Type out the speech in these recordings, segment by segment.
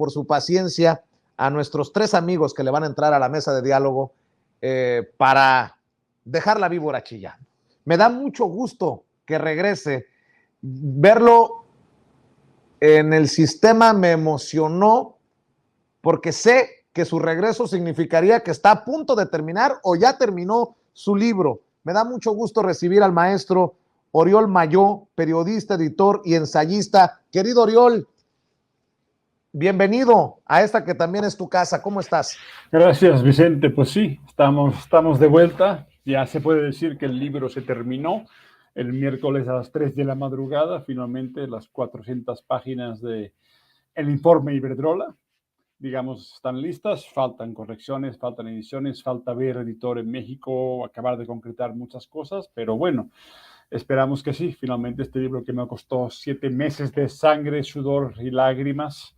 por su paciencia a nuestros 3 amigos que le van a entrar a la mesa de diálogo para dejar la víbora chillando. Me da mucho gusto que regrese. Verlo en el sistema me emocionó porque sé que su regreso significaría que está a punto de terminar o ya terminó su libro. Me da mucho gusto recibir al maestro Oriol Mayó, periodista, editor y ensayista. Querido Oriol, bienvenido a esta que también es tu casa. ¿Cómo estás? Gracias, Vicente. Pues sí, estamos de vuelta. Ya se puede decir que el libro se terminó el miércoles a las 3 de la madrugada. Finalmente, las 400 páginas de el informe Iberdrola, digamos, están listas. Faltan correcciones, faltan ediciones, falta ver editor en México, acabar de concretar muchas cosas, pero bueno, esperamos que sí. Finalmente, este libro que me costó 7 meses de sangre, sudor y lágrimas,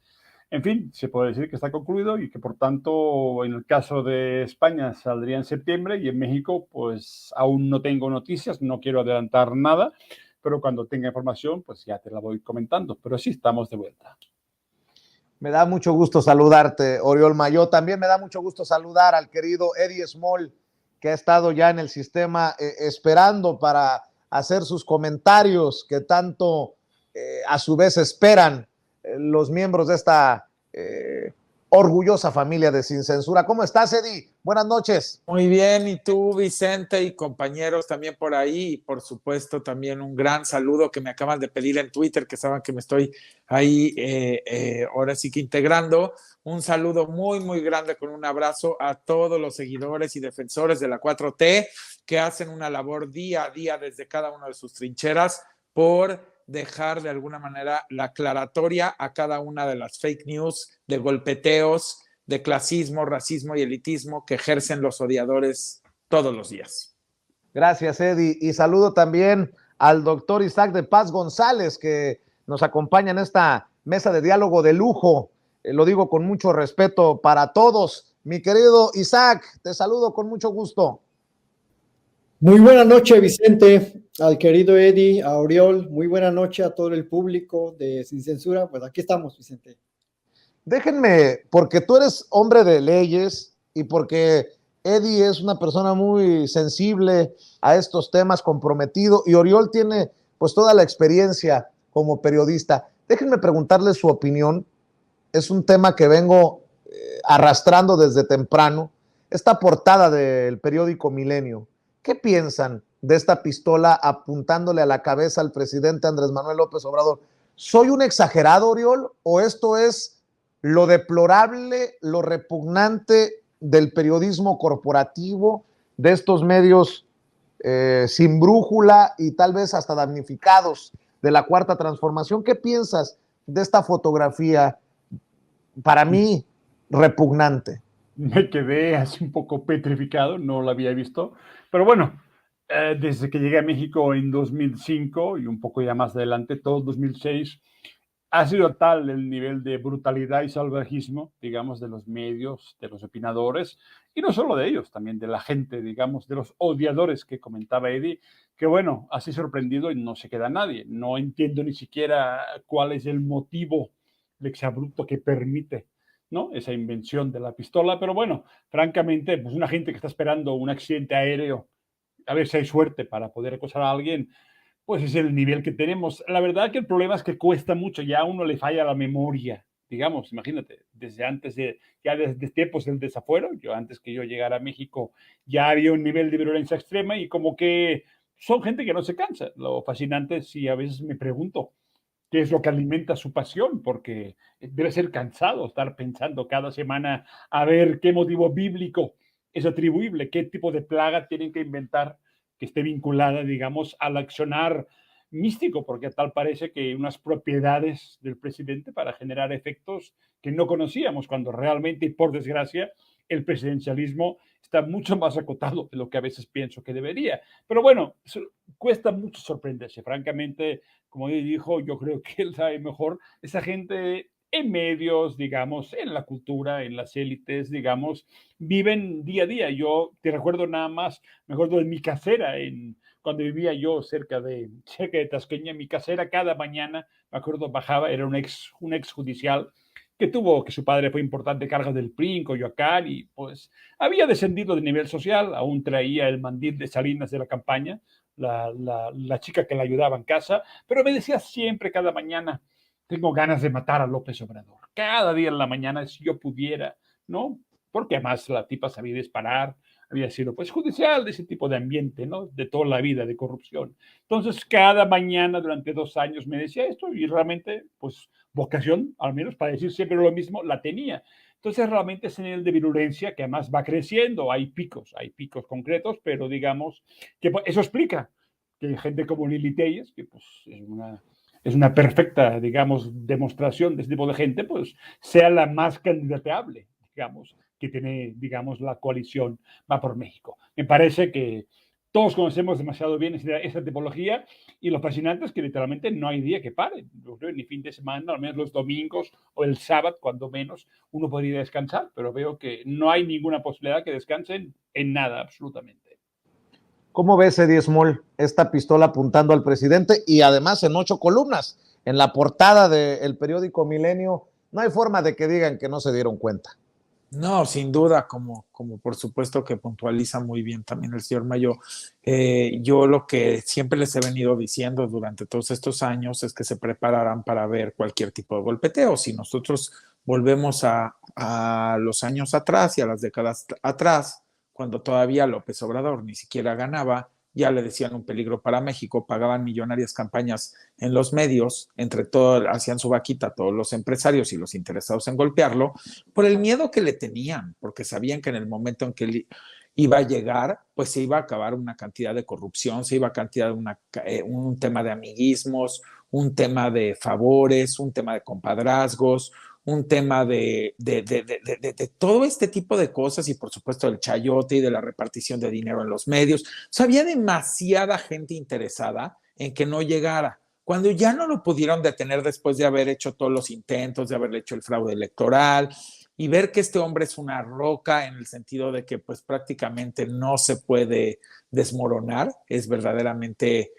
en fin, se puede decir que está concluido y que, por tanto, en el caso de España saldría en septiembre y en México, pues aún no tengo noticias, no quiero adelantar nada, pero cuando tenga información, pues ya te la voy comentando. Pero sí, estamos de vuelta. Me da mucho gusto saludarte, Oriol Mayó. También me da mucho gusto saludar al querido Eddie Small, que ha estado ya en el sistema esperando para hacer sus comentarios que tanto a su vez esperan los miembros de esta orgullosa familia de Sin Censura. ¿Cómo estás, Eddie? Buenas noches. Muy bien, y tú, Vicente, y compañeros también por ahí, y por supuesto también un gran saludo que me acaban de pedir en Twitter, que saben que me estoy ahí ahora sí que integrando. Un saludo muy, muy grande con un abrazo a todos los seguidores y defensores de la 4T que hacen una labor día a día desde cada una de sus trincheras por dejar de alguna manera la aclaratoria a cada una de las fake news, de golpeteos, de clasismo, racismo y elitismo que ejercen los odiadores todos los días. Gracias, Eddie. Y saludo también al doctor Isaac de Paz González, que nos acompaña en esta mesa de diálogo de lujo. Lo digo con mucho respeto para todos. Mi querido Isaac, te saludo con mucho gusto. Muy buena noche, Vicente, al querido Eddie, a Oriol. Muy buena noche a todo el público de Sin Censura. Pues aquí estamos, Vicente. Déjenme, porque tú eres hombre de leyes y porque Eddie es una persona muy sensible a estos temas, comprometido, y Oriol tiene pues toda la experiencia como periodista. Déjenme preguntarle su opinión. Es un tema que vengo arrastrando desde temprano. Esta portada del periódico Milenio. ¿Qué piensan de esta pistola apuntándole a la cabeza al presidente Andrés Manuel López Obrador? ¿Soy un exagerado, Oriol, o esto es lo deplorable, lo repugnante del periodismo corporativo, de estos medios sin brújula y tal vez hasta damnificados de la Cuarta Transformación? ¿Qué piensas de esta fotografía? Para mí, repugnante. Me quedé así un poco petrificado, no lo había visto, pero bueno, desde que llegué a México en 2005 y un poco ya más adelante, todo 2006, ha sido tal el nivel de brutalidad y salvajismo, digamos, de los medios, de los opinadores, y no solo de ellos, también de la gente, digamos, de los odiadores que comentaba Eddie, que bueno, así sorprendido y no se queda nadie. No entiendo ni siquiera cuál es el motivo del exabrupto que permite, ¿no?, esa invención de la pistola, pero bueno, francamente, pues una gente que está esperando un accidente aéreo, a ver si hay suerte para poder acosar a alguien, pues es el nivel que tenemos. La verdad que el problema es que cuesta mucho, ya a uno le falla la memoria, digamos, imagínate, desde antes de, ya desde tiempos del desafuero, antes que yo llegara a México, ya había un nivel de violencia extrema y como que son gente que no se cansa. Lo fascinante es si a veces me pregunto, qué es lo que alimenta su pasión, porque debe ser cansado estar pensando cada semana a ver qué motivo bíblico es atribuible, qué tipo de plaga tienen que inventar que esté vinculada, digamos, al accionar místico, porque tal parece que unas propiedades del presidente para generar efectos que no conocíamos, cuando realmente, y por desgracia, el presidencialismo está mucho más acotado de lo que a veces pienso que debería. Pero bueno, cuesta mucho sorprenderse, francamente. Como dijo, yo creo que él sabe mejor, esa gente en medios, digamos, en la cultura, en las élites, digamos, viven día a día. Yo te recuerdo nada más, me acuerdo de mi casera, cuando vivía yo cerca de Tasqueña, mi casera cada mañana, me acuerdo, bajaba, era un ex judicial, que su padre fue importante cargo del PRI en Coyoacán y pues había descendido de nivel social, aún traía el mandil de Salinas de la campaña, la chica que la ayudaba en casa, pero me decía siempre, cada mañana, tengo ganas de matar a López Obrador. Cada día en la mañana, si yo pudiera, ¿no? Porque además la tipa sabía disparar, había sido pues judicial de ese tipo de ambiente, ¿no? De toda la vida, de corrupción. Entonces, cada mañana durante 2 años me decía esto y realmente, pues, vocación, al menos para decir siempre lo mismo, la tenía. Entonces, realmente es señal de virulencia que además va creciendo. Hay picos concretos, pero digamos que pues, eso explica que gente como Lili Telles, que pues es una perfecta, digamos, demostración de este tipo de gente, pues sea la más candidateable, digamos, que tiene, digamos, la coalición Va por México. Me parece que todos conocemos demasiado bien esa tipología y lo fascinante es que literalmente no hay día que pare, ni fin de semana, al menos los domingos o el sábado, cuando menos, uno podría descansar, pero veo que no hay ninguna posibilidad que descansen en nada, absolutamente. ¿Cómo ves, Eddie Small, esta pistola apuntando al presidente y además en 8 columnas? En la portada del periódico Milenio, no hay forma de que digan que no se dieron cuenta. No, sin duda, como por supuesto que puntualiza muy bien también el señor Mayo. Yo lo que siempre les he venido diciendo durante todos estos años es que se prepararán para ver cualquier tipo de golpeteo. Si nosotros volvemos a los años atrás y a las décadas atrás, cuando todavía López Obrador ni siquiera ganaba, ya le decían un peligro para México, pagaban millonarias campañas en los medios, entre todo, hacían su vaquita todos los empresarios y los interesados en golpearlo, por el miedo que le tenían, porque sabían que en el momento en que él iba a llegar, pues se iba a acabar una cantidad de corrupción, se iba a acabar un tema de amiguismos, un tema de favores, un tema de compadrazgos, un tema de todo este tipo de cosas y por supuesto del chayote y de la repartición de dinero en los medios. O sea, había demasiada gente interesada en que no llegara. Cuando ya no lo pudieron detener después de haber hecho todos los intentos, de haber hecho el fraude electoral y ver que este hombre es una roca en el sentido de que pues prácticamente no se puede desmoronar, es verdaderamente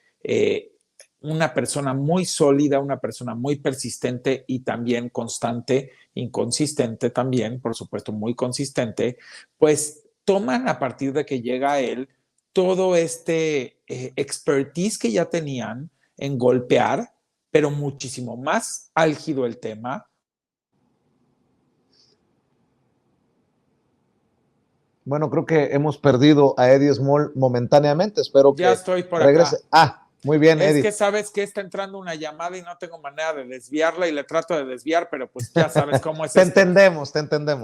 una persona muy sólida, una persona muy persistente y también constante, inconsistente también, por supuesto, muy consistente, pues toman a partir de que llega él todo este expertise que ya tenían en golpear, pero muchísimo más álgido el tema. Bueno, creo que hemos perdido a Eddie Small momentáneamente. Espero que ya estoy por regrese. Acá. Muy bien, es Eddie. que sabes que está entrando una llamada y no tengo manera de desviarla y le trato de desviar, pero pues ya sabes cómo es. Te entendemos.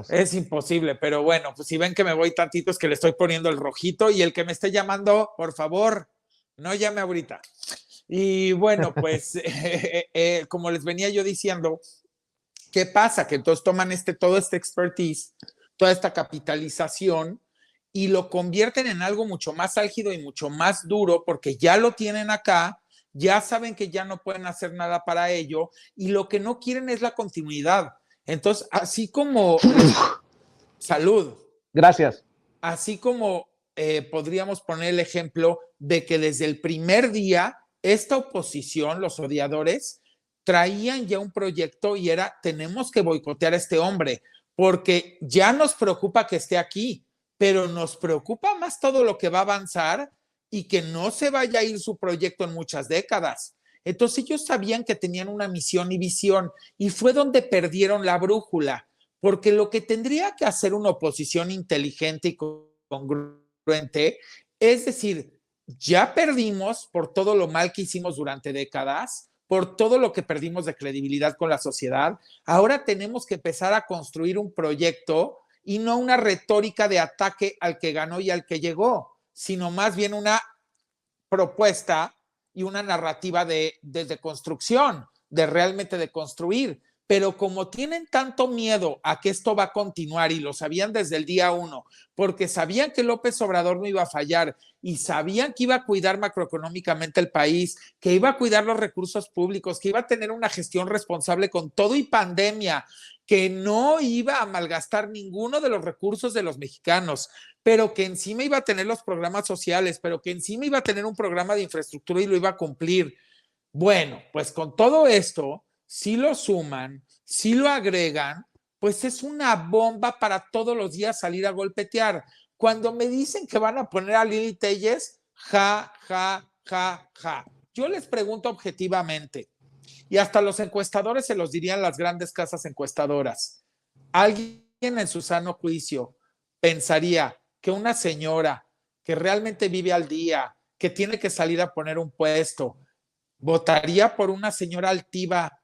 Es imposible, pero bueno, pues si ven que me voy tantito es que le estoy poniendo el rojito y el que me esté llamando, por favor, no llame ahorita. Y bueno, pues como les venía yo diciendo, ¿qué pasa? Que entonces toman todo este expertise, toda esta capitalización y lo convierten en algo mucho más álgido y mucho más duro porque ya lo tienen acá, ya saben que ya no pueden hacer nada para ello y lo que no quieren es la continuidad. Entonces, así como... Salud. Gracias. Así como podríamos poner el ejemplo de que desde el primer día esta oposición, los odiadores, traían ya un proyecto y era, tenemos que boicotear a este hombre porque ya nos preocupa que esté aquí, pero nos preocupa más todo lo que va a avanzar y que no se vaya a ir su proyecto en muchas décadas. Entonces ellos sabían que tenían una misión y visión y fue donde perdieron la brújula, porque lo que tendría que hacer una oposición inteligente y congruente es decir, ya perdimos por todo lo mal que hicimos durante décadas, por todo lo que perdimos de credibilidad con la sociedad, ahora tenemos que empezar a construir un proyecto y no una retórica de ataque al que ganó y al que llegó, sino más bien una propuesta y una narrativa de construcción, de realmente de construir. Pero como tienen tanto miedo a que esto va a continuar y lo sabían desde el día 1, porque sabían que López Obrador no iba a fallar y sabían que iba a cuidar macroeconómicamente el país, que iba a cuidar los recursos públicos, que iba a tener una gestión responsable con todo y pandemia, que no iba a malgastar ninguno de los recursos de los mexicanos, pero que encima iba a tener los programas sociales, pero que encima iba a tener un programa de infraestructura y lo iba a cumplir. Bueno, pues con todo esto, si lo suman, si lo agregan, pues es una bomba para todos los días salir a golpetear. Cuando me dicen que van a poner a Lili Telles, ja, ja, ja, ja. Yo les pregunto objetivamente, y hasta los encuestadores se los dirían las grandes casas encuestadoras. ¿Alguien en su sano juicio pensaría que una señora que realmente vive al día, que tiene que salir a poner un puesto, votaría por una señora altiva,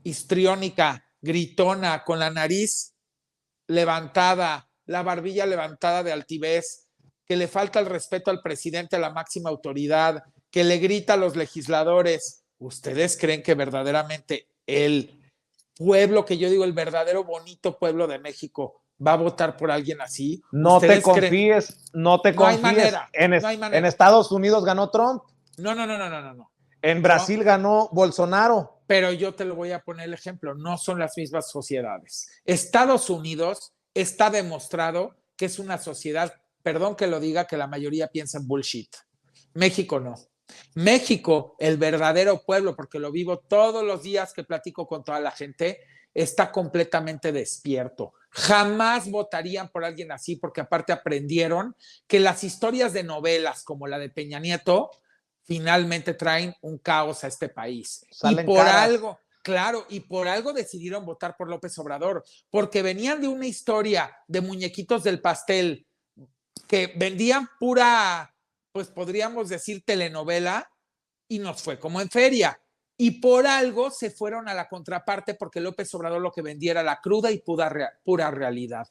histriónica, gritona, con la nariz levantada, la barbilla levantada de altivez, que le falta el respeto al presidente, a la máxima autoridad, que le grita a los legisladores? ¿Ustedes creen que verdaderamente el pueblo, que yo digo el verdadero bonito pueblo de México, va a votar por alguien así? No te confíes, no te confíes. No hay manera, no hay manera. En Estados Unidos ganó Trump. No. En Brasil ganó Bolsonaro. Pero yo te lo voy a poner el ejemplo, no son las mismas sociedades. Estados Unidos está demostrado que es una sociedad, perdón que lo diga, que la mayoría piensa en bullshit. México no. México, el verdadero pueblo, porque lo vivo todos los días que platico con toda la gente, está completamente despierto. Jamás votarían por alguien así, porque aparte aprendieron que las historias de novelas como la de Peña Nieto finalmente traen un caos a este país. Salen y por caras. algo, claro, y por algo decidieron votar por López Obrador, porque venían de una historia de muñequitos del pastel que vendían pura, pues podríamos decir telenovela, y nos fue como en feria. Y por algo se fueron a la contraparte, porque López Obrador lo que vendía era la cruda y pura realidad.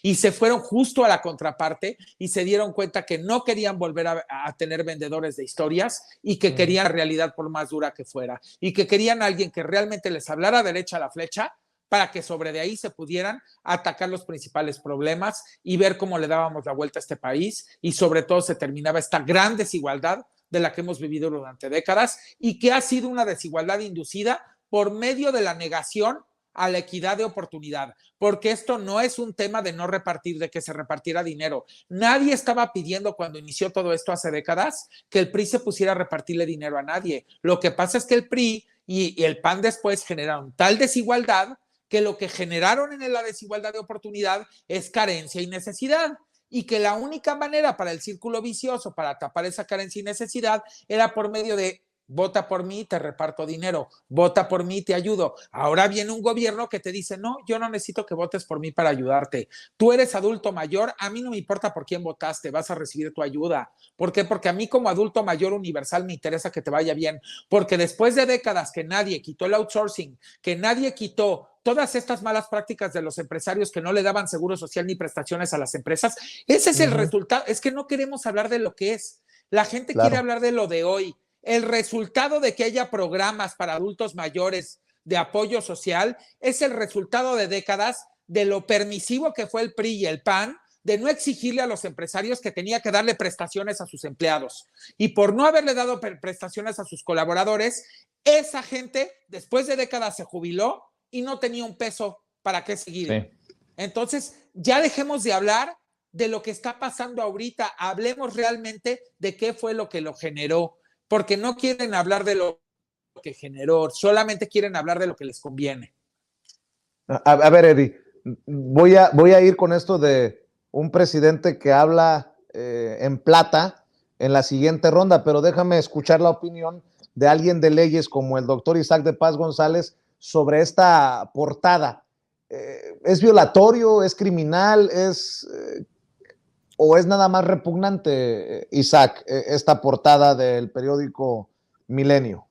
Y se fueron justo a la contraparte y se dieron cuenta que no querían volver a tener vendedores de historias y que querían la realidad por más dura que fuera. Y que querían a alguien que realmente les hablara derecha a la flecha para que sobre de ahí se pudieran atacar los principales problemas y ver cómo le dábamos la vuelta a este país y sobre todo se terminaba esta gran desigualdad de la que hemos vivido durante décadas y que ha sido una desigualdad inducida por medio de la negación a la equidad de oportunidad, porque esto no es un tema de no repartir, de que se repartiera dinero. Nadie estaba pidiendo cuando inició todo esto hace décadas que el PRI se pusiera a repartirle dinero a nadie. Lo que pasa es que el PRI y el PAN después generaron tal desigualdad que lo que generaron en la desigualdad de oportunidad es carencia y necesidad. Y que la única manera para el círculo vicioso, para tapar esa carencia y necesidad, era por medio de vota por mí, te reparto dinero, vota por mí, te ayudo. Ahora viene un gobierno que te dice, no, yo no necesito que votes por mí para ayudarte. Tú eres adulto mayor, a mí no me importa por quién votaste, vas a recibir tu ayuda. ¿Por qué? Porque a mí como adulto mayor universal me interesa que te vaya bien, porque después de décadas que nadie quitó el outsourcing, que nadie quitó todas estas malas prácticas de los empresarios que no le daban seguro social ni prestaciones a las empresas, ese es el resultado. Es que no queremos hablar de lo que es. La gente quiere hablar de lo de hoy. El resultado de que haya programas para adultos mayores de apoyo social es el resultado de décadas de lo permisivo que fue el PRI y el PAN, de no exigirle a los empresarios que tenía que darle prestaciones a sus empleados. Y por no haberle dado prestaciones a sus colaboradores, esa gente después de décadas se jubiló y no tenía un peso para qué seguir. Sí. Entonces, ya dejemos de hablar de lo que está pasando ahorita, hablemos realmente de qué fue lo que lo generó, porque no quieren hablar de lo que generó, solamente quieren hablar de lo que les conviene. A ver, Eddie, voy a ir con esto de un presidente que habla en plata en la siguiente ronda, pero déjame escuchar la opinión de alguien de leyes como el doctor Isaac de Paz González sobre esta portada. ¿Es violatorio? ¿Es criminal? ¿O es nada más repugnante, Isaac, esta portada del periódico Milenio?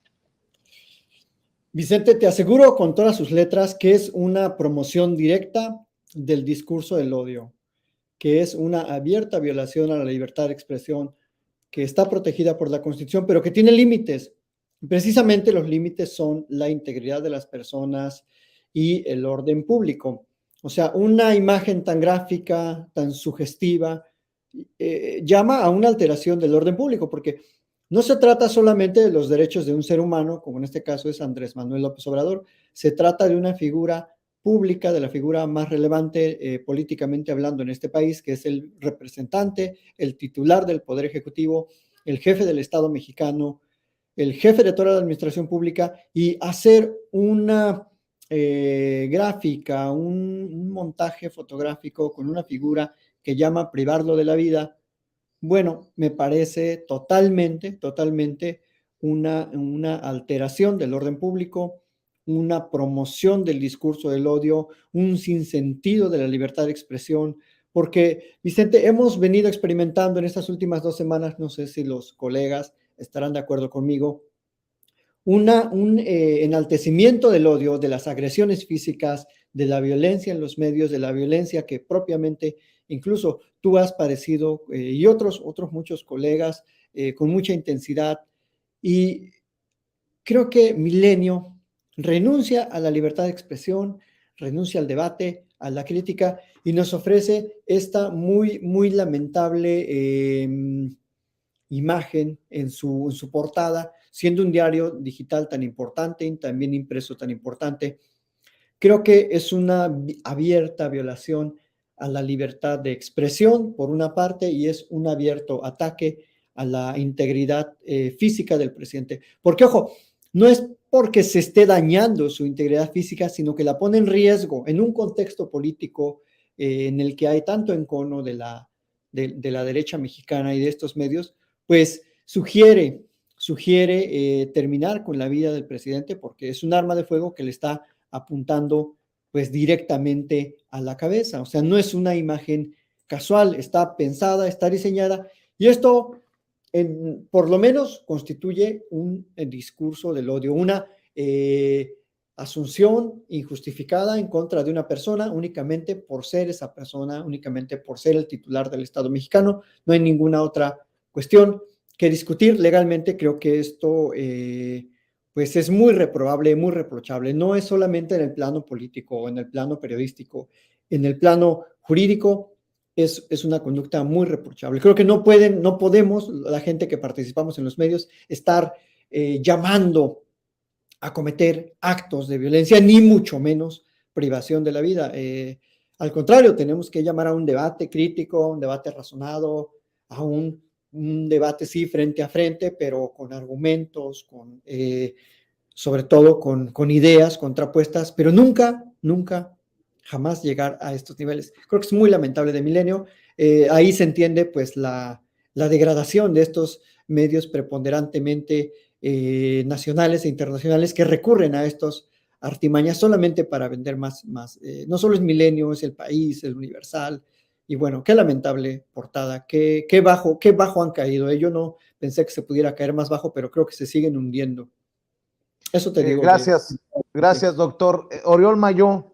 Vicente, te aseguro con todas sus letras que es una promoción directa del discurso del odio, que es una abierta violación a la libertad de expresión, que está protegida por la Constitución, pero que tiene límites. Precisamente los límites son la integridad de las personas y el orden público. O sea, una imagen tan gráfica, tan sugestiva, llama a una alteración del orden público, porque no se trata solamente de los derechos de un ser humano, como en este caso es Andrés Manuel López Obrador, se trata de una figura pública, de la figura más relevante políticamente hablando en este país, que es el representante, el titular del Poder Ejecutivo, el jefe del Estado mexicano, el jefe de toda la administración pública, y hacer una gráfica, un montaje fotográfico con una figura que llama privarlo de la vida, bueno, me parece totalmente una alteración del orden público, una promoción del discurso del odio, un sinsentido de la libertad de expresión, porque, Vicente, hemos venido experimentando en estas últimas 2 semanas, no sé si los colegas estarán de acuerdo conmigo, un enaltecimiento del odio, de las agresiones físicas, de la violencia en los medios, de la violencia que propiamente incluso tú has padecido y otros muchos colegas con mucha intensidad. Y creo que Milenio renuncia a la libertad de expresión, renuncia al debate, a la crítica y nos ofrece esta muy lamentable imagen en su portada, siendo un diario digital tan importante y también impreso tan importante. Creo que es una abierta violación a la libertad de expresión, por una parte, y es un abierto ataque a la integridad física del presidente. Porque, ojo, no es porque se esté dañando su integridad física, sino que la pone en riesgo en un contexto político en el que hay tanto encono de la derecha mexicana y de estos medios, pues sugiere terminar con la vida del presidente porque es un arma de fuego que le está apuntando pues directamente a la cabeza. O sea, no es una imagen casual, está pensada, está diseñada y esto por lo menos constituye un discurso del odio, una asunción injustificada en contra de una persona únicamente por ser esa persona, únicamente por ser el titular del Estado mexicano. No hay ninguna otra cuestión que discutir legalmente. Creo que esto pues es muy reprobable, muy reprochable. No es solamente en el plano político o en el plano periodístico, en el plano jurídico es una conducta muy reprochable. Creo que no podemos, la gente que participamos en los medios, estar llamando a cometer actos de violencia, ni mucho menos privación de la vida. Al contrario, tenemos que llamar a un debate crítico, a un debate razonado, a un debate, sí, frente a frente, pero con argumentos, sobre todo con ideas contrapuestas, pero nunca, jamás llegar a estos niveles. Creo que es muy lamentable de Milenio. Ahí se entiende pues la degradación de estos medios preponderantemente nacionales e internacionales que recurren a estos artimañas solamente para vender más. No solo es Milenio, es El País, El Universal, y bueno, qué lamentable portada, qué bajo han caído. Yo no pensé que se pudiera caer más bajo, pero creo que se siguen hundiendo. Eso te digo. Gracias, doctor. Oriol Mayó,